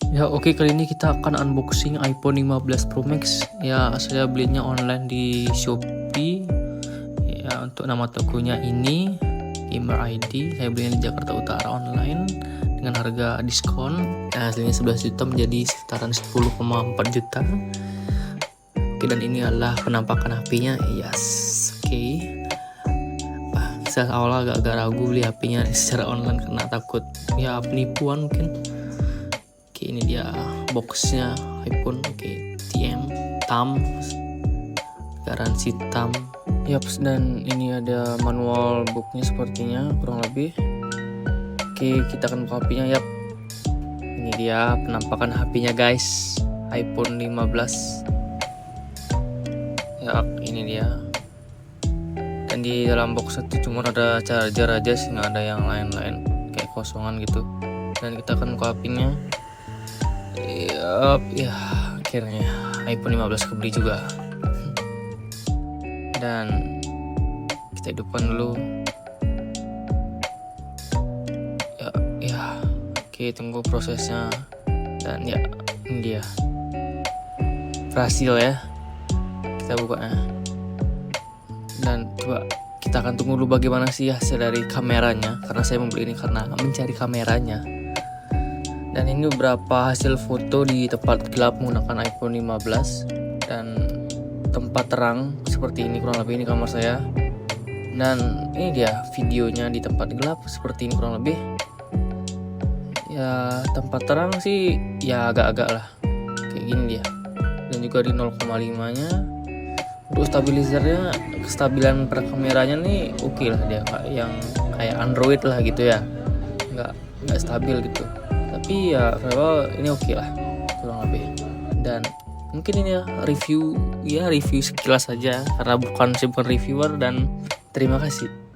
Ya oke, kali ini kita akan unboxing iPhone 15 Pro Max. Ya saya belinya online di Shopee. Ya untuk nama tokonya ini Gamer ID. Saya belinya di Jakarta Utara online dengan harga diskon. Nah, hasilnya 11 juta menjadi sekitaran 10,4 juta. Oke, dan ini adalah penampakan HP-nya. Yes, oke. Saya awalnya agak ragu beli HP-nya secara online karena takut ya penipuan mungkin. Oke, ini dia boxnya iPhone. Oke, TAM, garansi TAM. Yaps, dan ini ada manual booknya sepertinya kurang lebih. Oke, kita akan buka HP-nya. Yap, ini dia penampakan HP-nya guys, iPhone 15. Ya, ini dia. Dan di dalam box itu cuma ada charger aja sih, nggak ada yang lain-lain, kayak kosongan gitu. Dan kita akan buka HP-nya. Yup, ya akhirnya iPhone 15 kebeli juga. Dan kita hidupkan dulu. Ya, oke, tunggu prosesnya. Dan ya, ini dia. Berhasil ya. Kita buka ya. Dan coba kita akan tunggu dulu bagaimana sih hasil dari kameranya, karena saya membeli ini karena mencari kameranya. Dan ini beberapa hasil foto di tempat gelap menggunakan iPhone 15 dan tempat terang seperti ini, kurang lebih ini kamar saya. Dan ini dia videonya di tempat gelap seperti ini kurang lebih. Ya tempat terang sih ya agak-agak lah kayak gini dia. Dan juga di 0,5 nya. Untuk stabilizernya, kestabilan pada kameranya nih oke lah dia, yang kayak Android lah gitu ya, nggak stabil gitu. Tapi ya ini oke lah kurang lebih. Dan mungkin ini ya review sekilas saja karena saya bukan reviewer. Dan terima kasih.